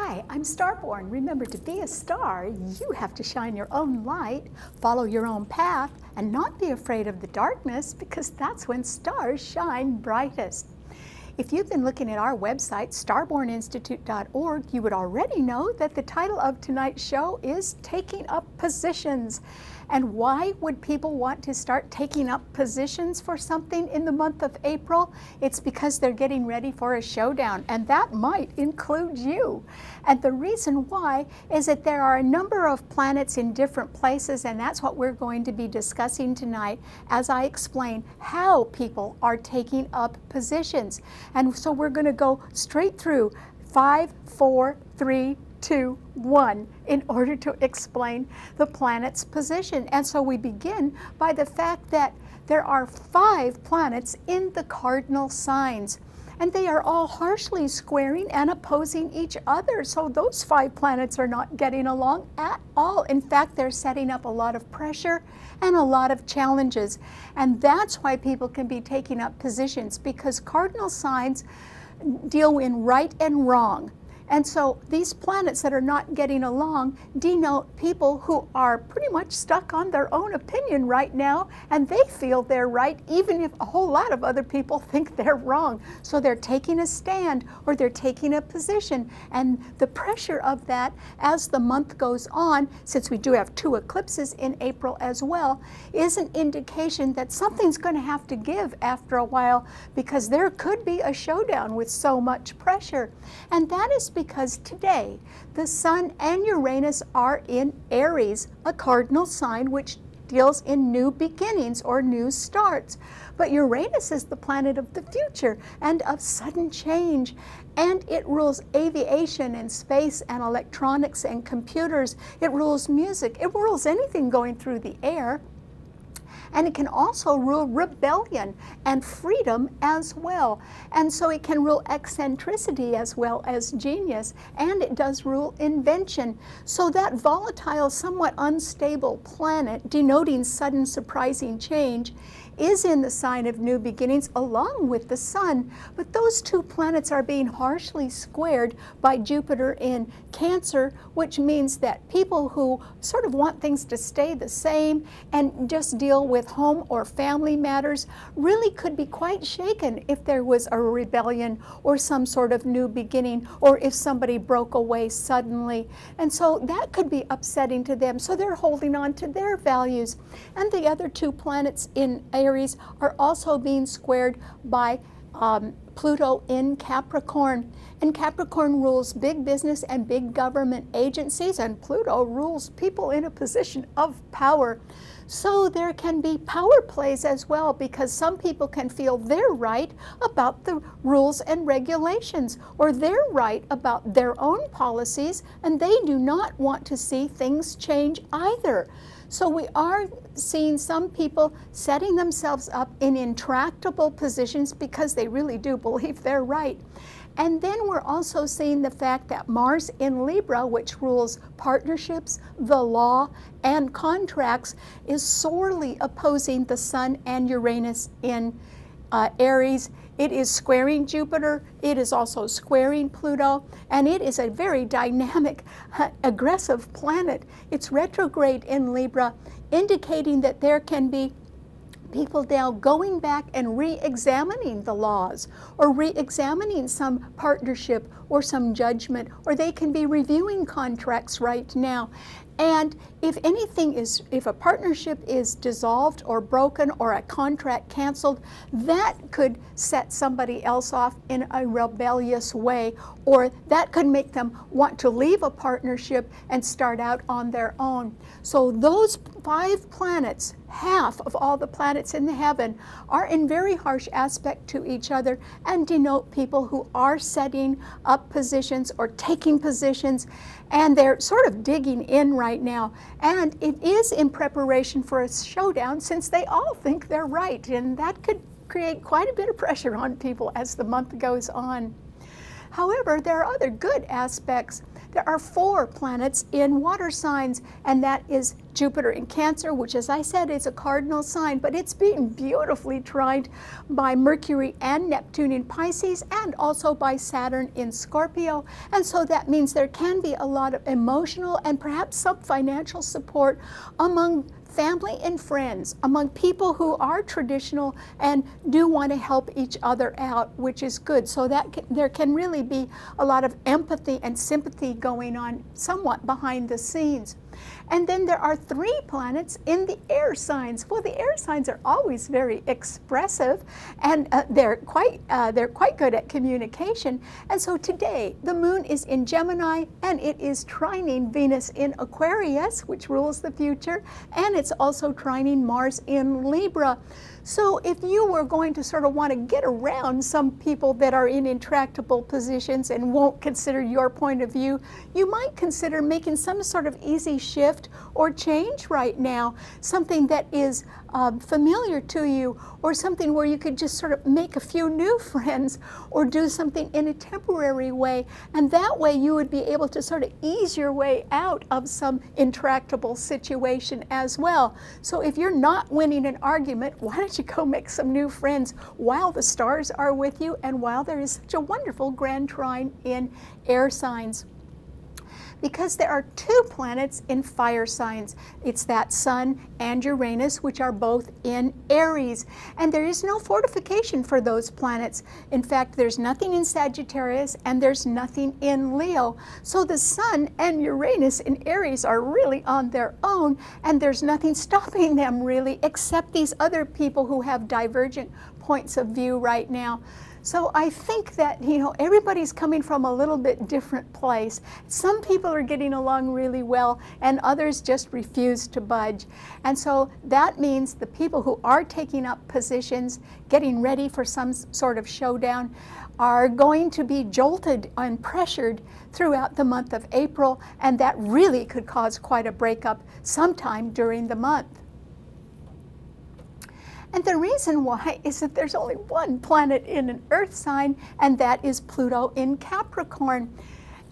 Hi, I'm Starborn. Remember, to be a star, you have to shine your own light, follow your own path, and not be afraid of the darkness, because that's when stars shine brightest. If you've been looking at our website, starbornintitute.org, you would already know that the title of tonight's show is Taking Up Positions. And why would people want to start taking up positions for something in the month of April? It's because they're getting ready for a showdown, and that might include you. And the reason why is that there are a number of planets in different places, and that's what we're going to be discussing tonight as I explain how people are taking up positions. And so we're going to go straight through 5, 4, 3, 2, 1 in order to explain the planet's position. And so we begin by the fact that there are 5 planets in the cardinal signs, and they are all harshly squaring and opposing each other. So those 5 planets are not getting along at all. In fact, they're setting up a lot of pressure and a lot of challenges. And that's why people can be taking up positions, because cardinal signs deal in right and wrong. And so these planets that are not getting along denote people who are pretty much stuck on their own opinion right now, and they feel they're right even if a whole lot of other people think they're wrong. So they're taking a stand or they're taking a position, and the pressure of that as the month goes on, since we do have 2 eclipses in April as well, is an indication that something's going to have to give after a while, because there could be a showdown with so much pressure. And that is because today the Sun and Uranus are in Aries, a cardinal sign which deals in new beginnings or new starts. But Uranus is the planet of the future and of sudden change, and it rules aviation and space and electronics and computers. It rules music. It rules anything going through the air. And it can also rule rebellion and freedom as well. And so it can rule eccentricity as well as genius, and it does rule invention. So that volatile, somewhat unstable planet, denoting sudden surprising change, is in the sign of new beginnings along with the Sun. But those 2 planets are being harshly squared by Jupiter in Cancer, which means that people who sort of want things to stay the same and just deal with home or family matters really could be quite shaken if there was a rebellion or some sort of new beginning, or if somebody broke away suddenly. And so that could be upsetting to them. So they're holding on to their values. And the other 2 planets in Aries are also being squared by Pluto in Capricorn. And Capricorn rules big business and big government agencies, and Pluto rules people in a position of power. So there can be power plays as well, because some people can feel they're right about the rules and regulations, or they're right about their own policies, and they do not want to see things change either. So we are seeing some people setting themselves up in intractable positions because they really do believe they're right. And then we're also seeing the fact that Mars in Libra, which rules partnerships, the law, and contracts, is sorely opposing the Sun and Uranus in Aries. It is squaring Jupiter, it is also squaring Pluto, and it is a very dynamic, aggressive planet. It's retrograde in Libra, indicating that there can be people now going back and re-examining the laws, or re-examining some partnership or some judgment, or they can be reviewing contracts right now. And if a partnership is dissolved or broken, or a contract canceled, that could set somebody else off in a rebellious way, or that could make them want to leave a partnership and start out on their own. So those 5 planets, half of all the planets in the heaven, are in very harsh aspect to each other and denote people who are setting up positions or taking positions, and they're sort of digging in right now. And it is in preparation for a showdown, since they all think they're right, and that could create quite a bit of pressure on people as the month goes on. However, there are other good aspects. there are 4 planets in water signs, and that is Jupiter in Cancer, which, as I said, is a cardinal sign, but it's being beautifully trined by Mercury and Neptune in Pisces, and also by Saturn in Scorpio. And so that means there can be a lot of emotional and perhaps some financial support among family and friends, among people who are traditional and do want to help each other out, which is good. So that there can really be a lot of empathy and sympathy going on somewhat behind the scenes. And then there are 3 planets in the air signs. Well, the air signs are always very expressive, and they're quite good at communication. And so today, the moon is in Gemini, and it is trining Venus in Aquarius, which rules the future, and it's also trining Mars in Libra. So if you were going to sort of want to get around some people that are in intractable positions and won't consider your point of view, you might consider making some sort of easy shift or change right now, something that is familiar to you, or something where you could just sort of make a few new friends or do something in a temporary way. And that way you would be able to sort of ease your way out of some intractable situation as well. So if you're not winning an argument, why don't you go make some new friends while the stars are with you and while there is such a wonderful grand trine in air signs. Because there are 2 planets in fire signs. It's that Sun and Uranus, which are both in Aries. And there is no fortification for those planets. In fact, there's nothing in Sagittarius and there's nothing in Leo. So the Sun and Uranus in Aries are really on their own, and there's nothing stopping them really, except these other people who have divergent points of view right now. So I think that, everybody's coming from a little bit different place. Some people are getting along really well, and others just refuse to budge. And so that means the people who are taking up positions, getting ready for some sort of showdown, are going to be jolted and pressured throughout the month of April, and that really could cause quite a breakup sometime during the month. And the reason why is that there's only 1 planet in an earth sign, and that is Pluto in Capricorn.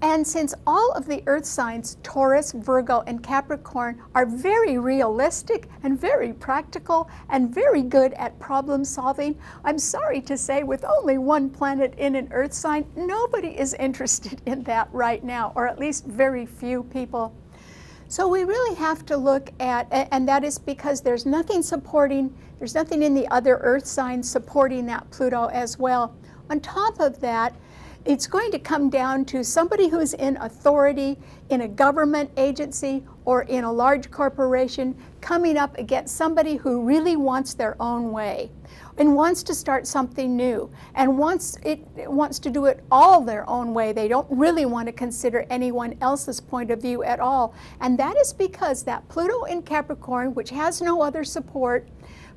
And since all of the earth signs, Taurus, Virgo, and Capricorn, are very realistic and very practical and very good at problem solving, I'm sorry to say, with only 1 planet in an earth sign, nobody is interested in that right now, or at least very few people. So we really have to look at, and that is because there's nothing in the other earth signs supporting that Pluto as well. On top of that, it's going to come down to somebody who's in authority in a government agency or in a large corporation coming up against somebody who really wants their own way and wants to start something new and wants to do it all their own way. They don't really want to consider anyone else's point of view at all. And that is because that Pluto in Capricorn, which has no other support,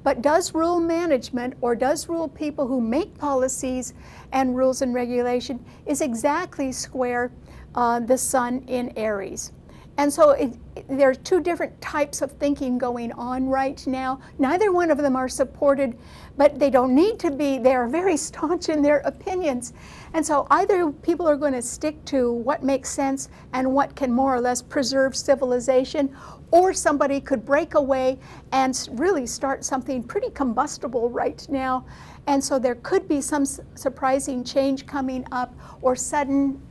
but does rule management or does rule people who make policies and rules and regulation, is exactly square the Sun in Aries. And so there are 2 different types of thinking going on right now. Neither one of them are supported, but they don't need to be. They are very staunch in their opinions. And so either people are going to stick to what makes sense and what can more or less preserve civilization, or somebody could break away and really start something pretty combustible right now. And so there could be some surprising change coming up, or sudden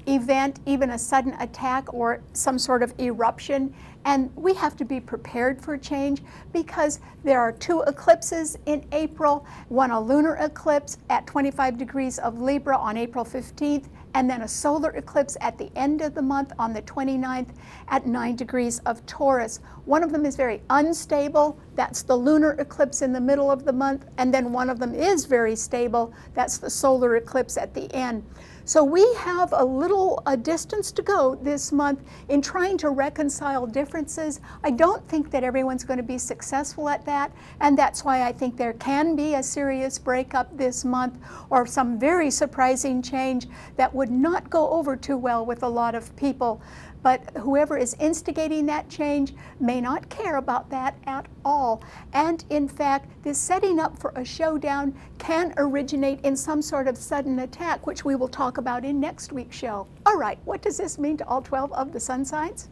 event, even a sudden attack or some sort of eruption. And we have to be prepared for change, because there are 2 eclipses in April, one a lunar eclipse at 25 degrees of Libra on April 15th, and then a solar eclipse at the end of the month on the 29th at 9 degrees of Taurus. One of them is very unstable. That's the lunar eclipse in the middle of the month. And then one of them is very stable. That's the solar eclipse at the end. So we have a distance to go this month in trying to reconcile differences. I don't think that everyone's going to be successful at that, and that's why I think there can be a serious breakup this month, or some very surprising change that would not go over too well with a lot of people. but whoever is instigating that change may not care about that at all. And in fact, this setting up for a showdown can originate in some sort of sudden attack, which we will talk about in next week's show. All right, what does this mean to all 12 of the sun signs?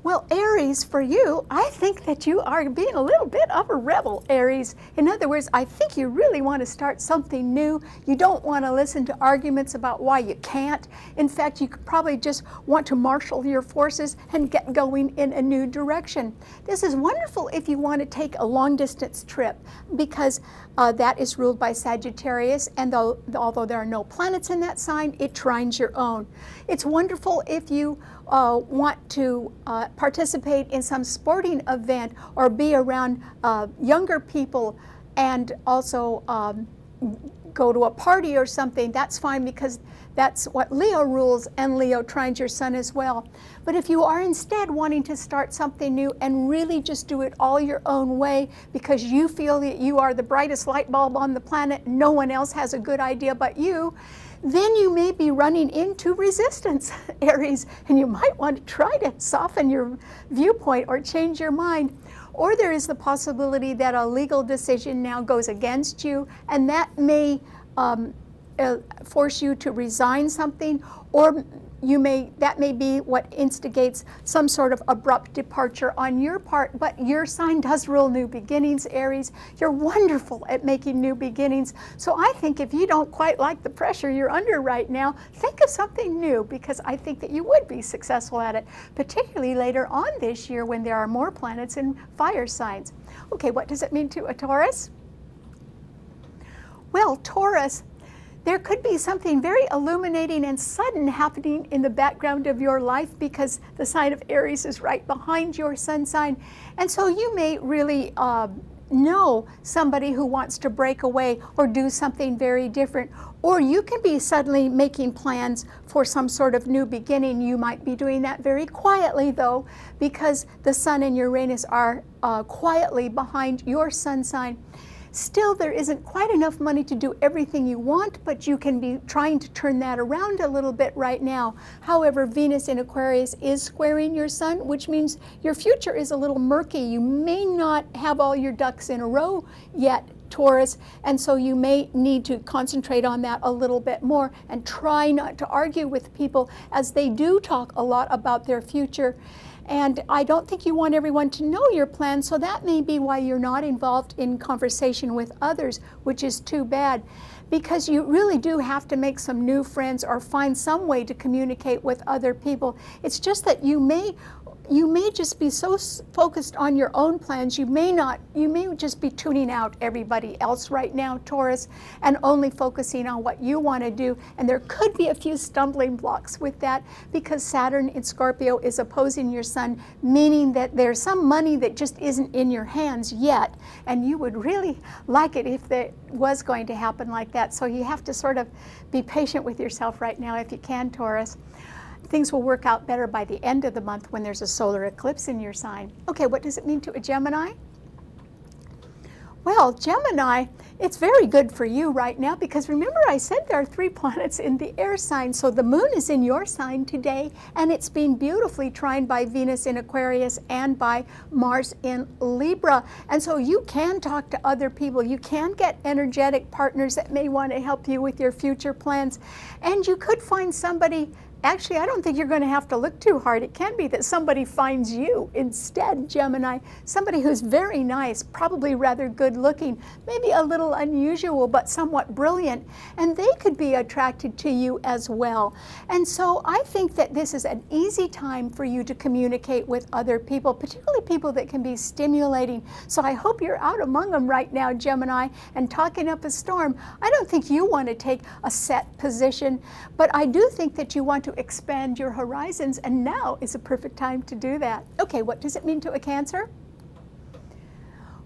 Well, Aries, for you, I think that you are being a little bit of a rebel, Aries. In other words, I think you really want to start something new. You don't want to listen to arguments about why you can't. In fact, you could probably just want to marshal your forces and get going in a new direction. This is wonderful if you want to take a long-distance trip, because that is ruled by Sagittarius, and although there are no planets in that sign, it trines your own. It's wonderful if you want to participate in some sporting event or be around younger people, and also go to a party or something. That's fine, because that's what Leo rules, and Leo trines your sun as well. But if you are instead wanting to start something new and really just do it all your own way, because you feel that you are the brightest light bulb on the planet, no one else has a good idea but you, then you may be running into resistance, Aries, and you might want to try to soften your viewpoint or change your mind. Or there is the possibility that a legal decision now goes against you, and that may force you to resign something, or that may be what instigates some sort of abrupt departure on your part. But your sign does rule new beginnings, Aries. You're wonderful at making new beginnings. So I think if you don't quite like the pressure you're under right now, think of something new, because I think that you would be successful at it, particularly later on this year when there are more planets in fire signs. Okay, what does it mean to a Taurus? Well, Taurus, there could be something very illuminating and sudden happening in the background of your life, because the sign of Aries is right behind your sun sign. And so you may really know somebody who wants to break away or do something very different. Or you can be suddenly making plans for some sort of new beginning. You might be doing that very quietly, though, because the Sun and Uranus are quietly behind your sun sign. Still, there isn't quite enough money to do everything you want, but you can be trying to turn that around a little bit right now. However, Venus in Aquarius is squaring your sun, which means your future is a little murky. You may not have all your ducks in a row yet, Taurus, and so you may need to concentrate on that a little bit more and try not to argue with people, as they do talk a lot about their future. And I don't think you want everyone to know your plan, so that may be why you're not involved in conversation with others, which is too bad, because you really do have to make some new friends or find some way to communicate with other people. It's just that you may just be so focused on your own plans, you may just be tuning out everybody else right now, Taurus, and only focusing on what you want to do. And there could be a few stumbling blocks with that, because Saturn in Scorpio is opposing your sun, meaning that there's some money that just isn't in your hands yet, and you would really like it if that was going to happen like that. So you have to sort of be patient with yourself right now if you can, Taurus. Things will work out better by the end of the month when there's a solar eclipse in your sign. Okay, what does it mean to a Gemini? Well, Gemini, it's very good for you right now, because remember I said there are 3 planets in the air sign. So the moon is in your sign today, and it's being beautifully trined by Venus in Aquarius and by Mars in Libra. And so you can talk to other people. You can get energetic partners that may want to help you with your future plans. And you could find somebody. Actually, I don't think you're going to have to look too hard. It can be that somebody finds you instead, Gemini. Somebody who's very nice, probably rather good looking, maybe a little unusual, but somewhat brilliant. And they could be attracted to you as well. And so I think that this is an easy time for you to communicate with other people, particularly people that can be stimulating. So I hope you're out among them right now, Gemini, and talking up a storm. I don't think you want to take a set position, but I do think that you want to expand your horizons, and now is a perfect time to do that. Okay, what does it mean to a Cancer?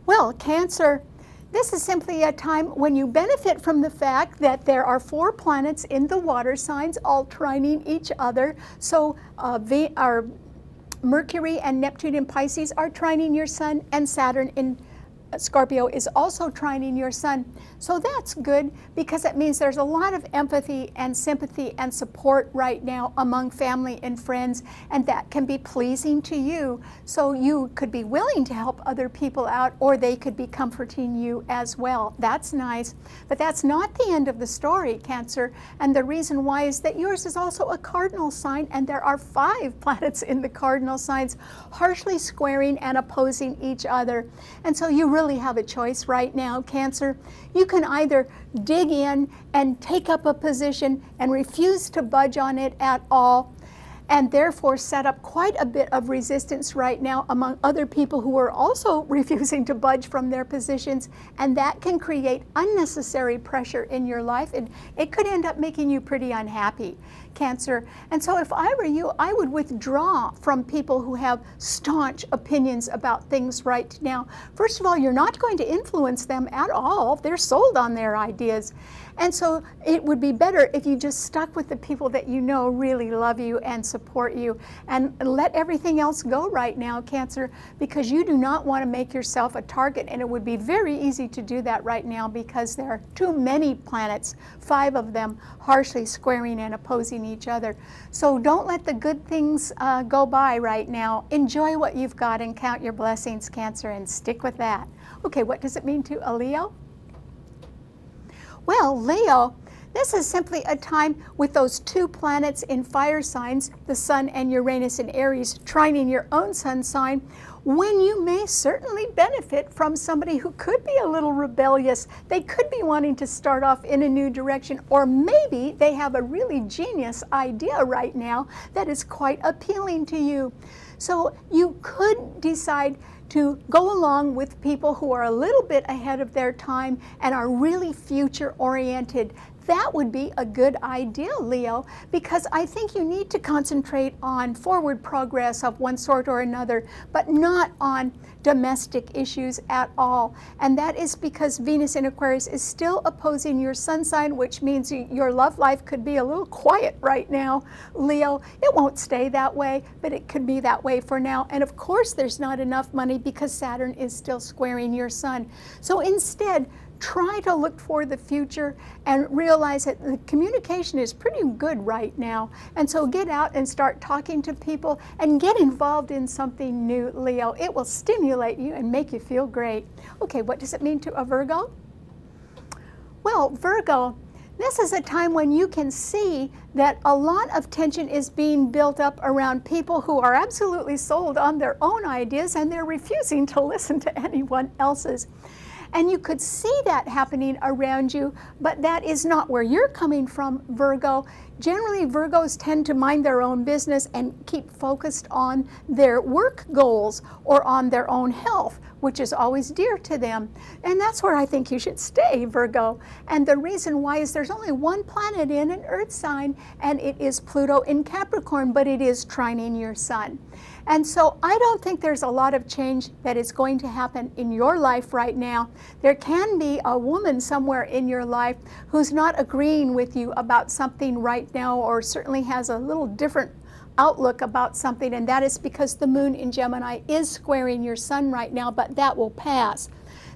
Well, Cancer, this is simply a time when you benefit from the fact that there are 4 planets in the water signs all trining each other. So our Mercury and Neptune in Pisces are trining your sun, and Saturn in Scorpio is also trining your sun. So that's good because it means there's a lot of empathy and sympathy and support right now among family and friends, and that can be pleasing to you. So you could be willing to help other people out, or they could be comforting you as well. That's nice. But that's not the end of the story, Cancer. And the reason why is that yours is also a cardinal sign, and there are 5 planets in the cardinal signs harshly squaring and opposing each other. And so you really have a choice right now, Cancer. You can either dig in and take up a position and refuse to budge on it at all, and therefore set up quite a bit of resistance right now among other people who are also refusing to budge from their positions, and that can create unnecessary pressure in your life, and it could end up making you pretty unhappy, Cancer. And so if I were you, I would withdraw from people who have staunch opinions about things right now. First of all, you're not going to influence them at all. They're sold on their ideas. And so it would be better if you just stuck with the people that you know really love you and support you, and let everything else go right now, Cancer, because you do not want to make yourself a target. And it would be very easy to do that right now because there are too many planets, 5 of them, harshly squaring and opposing each other. So don't let the good things go by right now. Enjoy what you've got and count your blessings, Cancer, and stick with that. Okay, what does it mean to a Leo? Well, Leo, this is simply a time with those 2 planets in fire signs, the Sun and Uranus in Aries, trining your own sun sign, when you may certainly benefit from somebody who could be a little rebellious. They could be wanting to start off in a new direction, or maybe they have a really genius idea right now that is quite appealing to you. So you could decide to go along with people who are a little bit ahead of their time and are really future oriented. That would be a good idea, Leo, because I think you need to concentrate on forward progress of one sort or another, but not on domestic issues at all. And that is because Venus in Aquarius is still opposing your sun sign, which means your love life could be a little quiet right now, Leo. It won't stay that way, but it could be that way for now. And of course, there's not enough money because Saturn is still squaring your sun. So instead, try to look for the future and realize that the communication is pretty good right now. And so get out and start talking to people and get involved in something new, Leo. It will stimulate you and make you feel great. Okay, what does it mean to a Virgo? Well, Virgo, this is a time when you can see that a lot of tension is being built up around people who are absolutely sold on their own ideas and they're refusing to listen to anyone else's. And you could see that happening around you, but that is not where you're coming from, Virgo. Generally, Virgos tend to mind their own business and keep focused on their work goals or on their own health, which is always dear to them. And that's where I think you should stay, Virgo. And the reason why is there's only 1 planet in an Earth sign, and it is Pluto in Capricorn, but it is trining your sun. And so I don't think there's a lot of change that is going to happen in your life right now. There can be a woman somewhere in your life who's not agreeing with you about something right now, or certainly has a little different outlook about something, and that is because the moon in Gemini is squaring your sun right now, but that will pass.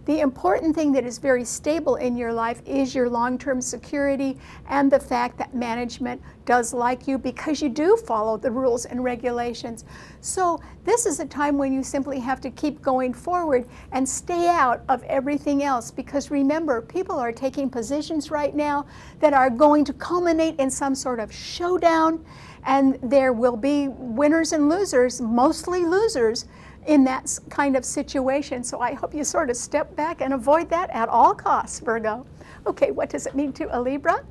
The important thing that is very stable in your life is your long-term security and the fact that management does like you because you do follow the rules and regulations. So this is a time when you simply have to keep going forward and stay out of everything else, because remember, people are taking positions right now that are going to culminate in some sort of showdown, and there will be winners and losers, mostly losers, in that kind of situation. So I hope you sort of step back and avoid that at all costs, Virgo. Okay, what does it mean to a Libra?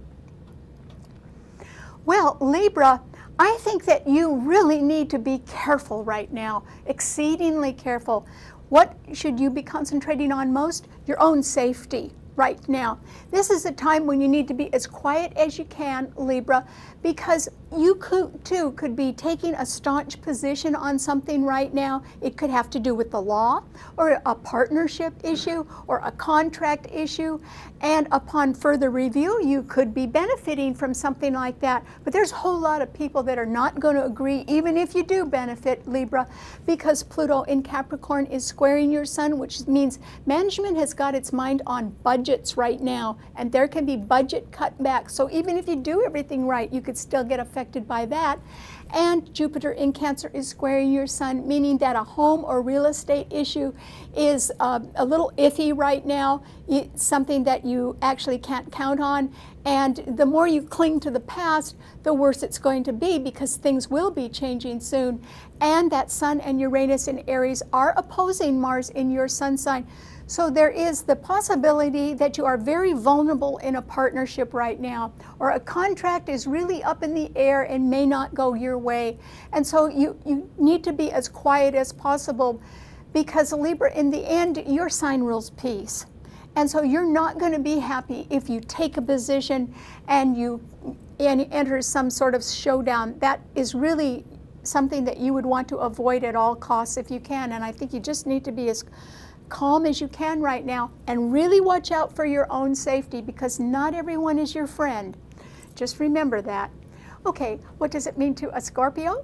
Well, Libra, I think that you really need to be careful right now, exceedingly careful. What should you be concentrating on most? Your own safety. right now. This is a time when you need to be as quiet as you can, Libra, because you could be taking a staunch position on something right now. It could have to do with the law or a partnership issue or a contract issue, and upon further review you could be benefiting from something like that. But there's a whole lot of people that are not going to agree, even if you do benefit, Libra, because Pluto in Capricorn is squaring your Sun, which means management has got its mind on budgets right now, and there can be budget cutbacks. So even if you do everything right, you could still get affected by that. And Jupiter in Cancer is squaring your Sun, meaning that a home or real estate issue is a little iffy right now. It's something that you actually can't count on. And the more you cling to the past, the worse it's going to be, because things will be changing soon. And that Sun and Uranus in Aries are opposing Mars in your Sun sign. So there is the possibility that you are very vulnerable in a partnership right now, or a contract is really up in the air and may not go your way. And so you need to be as quiet as possible, because Libra, in the end, your sign rules peace. And so you're not going to be happy if you take a position and you enter some sort of showdown. That is really something that you would want to avoid at all costs if you can. And I think you just need to be as calm as you can right now, and really watch out for your own safety, because not everyone is your friend. Just remember that. Okay, what does it mean to a Scorpio?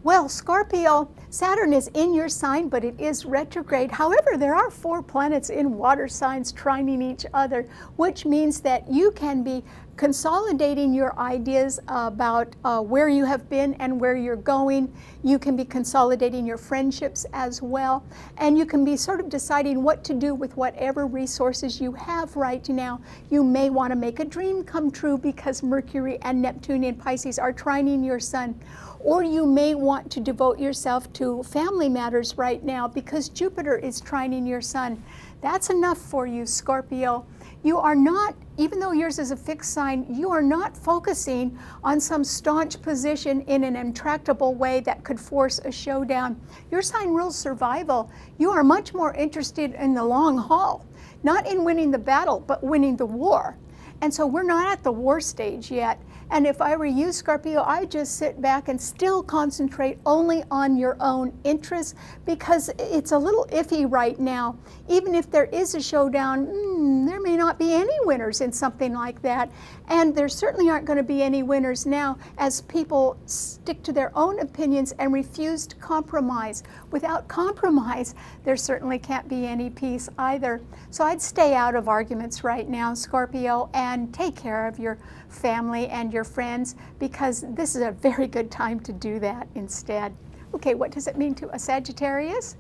Well, Scorpio, Saturn is in your sign, but it is retrograde. However, there are 4 planets in water signs trining each other, which means that you can be consolidating your ideas about where you have been and where you're going. You can be consolidating your friendships as well, and you can be sort of deciding what to do with whatever resources you have right now. You may want to make a dream come true, because Mercury and Neptune in Pisces are trining your Sun. Or you may want to devote yourself to family matters right now, because Jupiter is trining your Sun. That's enough for you, Scorpio. You are not, even though yours is a fixed sign, you are not focusing on some staunch position in an intractable way that could force a showdown. Your sign rules survival. You are much more interested in the long haul, not in winning the battle, but winning the war. And so we're not at the war stage yet. And if I were you, Scorpio, I'd just sit back and still concentrate only on your own interests, because it's a little iffy right now. Even if there is a showdown, there may not be any winners in something like that. And there certainly aren't going to be any winners now, as people stick to their own opinions and refuse to compromise. Without compromise, there certainly can't be any peace either. So I'd stay out of arguments right now, Scorpio, and take care of your family and your friends, because this is a very good time to do that instead. Okay, what does it mean to a Sagittarius?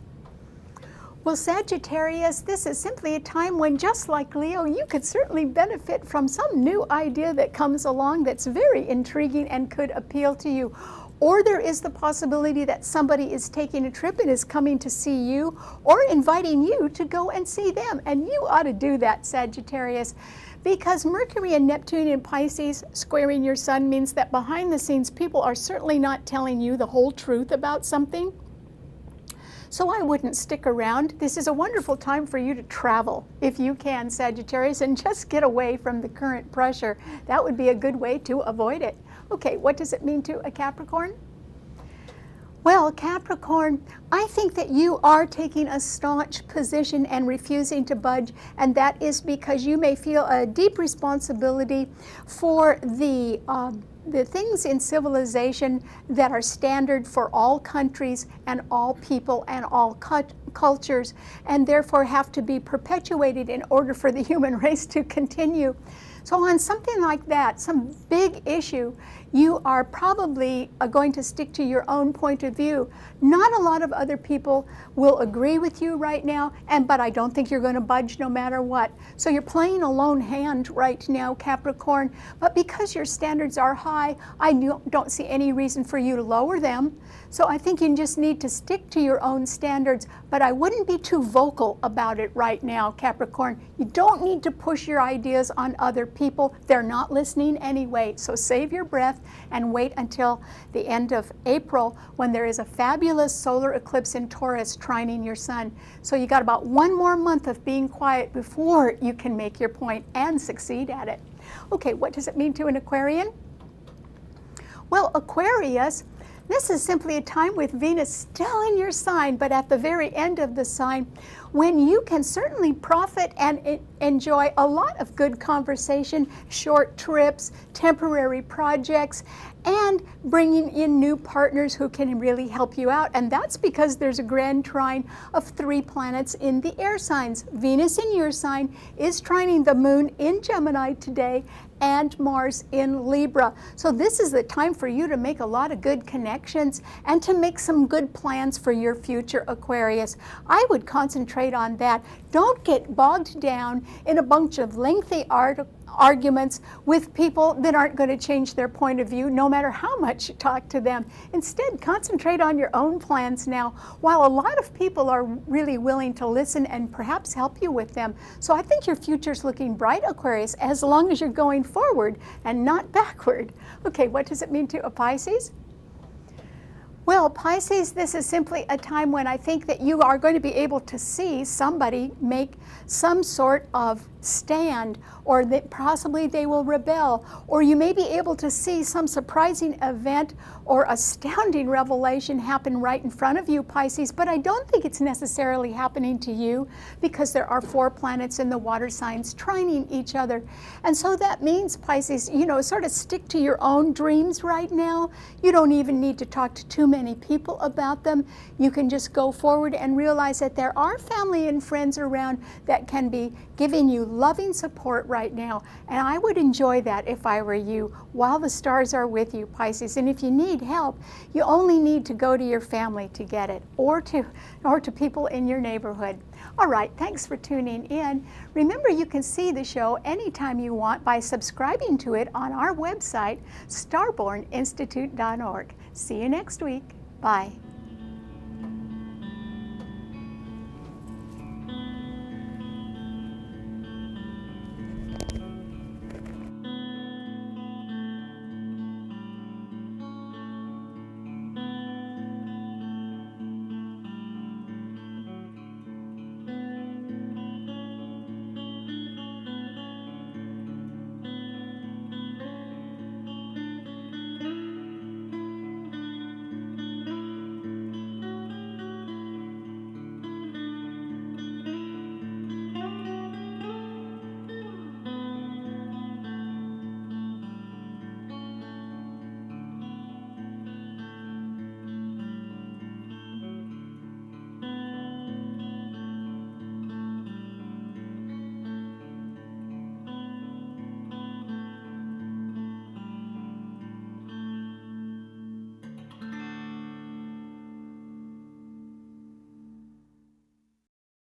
Well, Sagittarius, this is simply a time when, just like Leo, you could certainly benefit from some new idea that comes along that's very intriguing and could appeal to you. Or there is the possibility that somebody is taking a trip and is coming to see you, or inviting you to go and see them. And you ought to do that, Sagittarius, because Mercury and Neptune in Pisces squaring your Sun means that behind the scenes people are certainly not telling you the whole truth about something. So I wouldn't stick around. This is a wonderful time for you to travel, if you can, Sagittarius, and just get away from the current pressure. That would be a good way to avoid it. Okay, what does it mean to a Capricorn? Well, Capricorn, I think that you are taking a staunch position and refusing to budge, and that is because you may feel a deep responsibility for the things in civilization that are standard for all countries and all people and all cultures, and therefore have to be perpetuated in order for the human race to continue. So on something like that, some big issue, you are probably going to stick to your own point of view. Not a lot of other people will agree with you right now, but I don't think you're going to budge no matter what. So you're playing a lone hand right now, Capricorn, but because your standards are high, I don't see any reason for you to lower them. So I think you just need to stick to your own standards, but I wouldn't be too vocal about it right now, Capricorn. You don't need to push your ideas on other people, they're not listening anyway. So save your breath and wait until the end of April when there is a fabulous solar eclipse in Taurus trining your sun. So you got about 1 more month of being quiet before you can make your point and succeed at it. Okay, what does it mean to an Aquarian? Well, Aquarius, this is simply a time with Venus still in your sign, but at the very end of the sign, when you can certainly profit and enjoy a lot of good conversation, short trips, temporary projects, and bringing in new partners who can really help you out. And that's because there's a grand trine of 3 planets in the air signs. Venus in your sign is trining the moon in Gemini today, and Mars in Libra. So this is the time for you to make a lot of good connections and to make some good plans for your future, Aquarius. I would concentrate on that. Don't get bogged down in a bunch of lengthy arguments with people that aren't going to change their point of view no matter how much you talk to them. Instead, concentrate on your own plans now, while a lot of people are really willing to listen and perhaps help you with them. So I think your future's looking bright, Aquarius, as long as you're going forward and not backward. Okay, what does it mean to a Pisces? Well, Pisces, this is simply a time when I think that you are going to be able to see somebody make some sort of stand, or that possibly they will rebel, or you may be able to see some surprising event or astounding revelation happen right in front of you, Pisces, but I don't think it's necessarily happening to you because there are 4 planets in the water signs trining each other. And so that means, Pisces, sort of stick to your own dreams right now. You don't even need to talk to too many people about them. You can just go forward and realize that there are family and friends around that can be giving you loving support right now. And I would enjoy that if I were you, while the stars are with you, Pisces. And if you need help, you only need to go to your family to get it, or to people in your neighborhood. All right, thanks for tuning in. Remember, you can see the show anytime you want by subscribing to it on our website, starborninstitute.org. See you next week. Bye.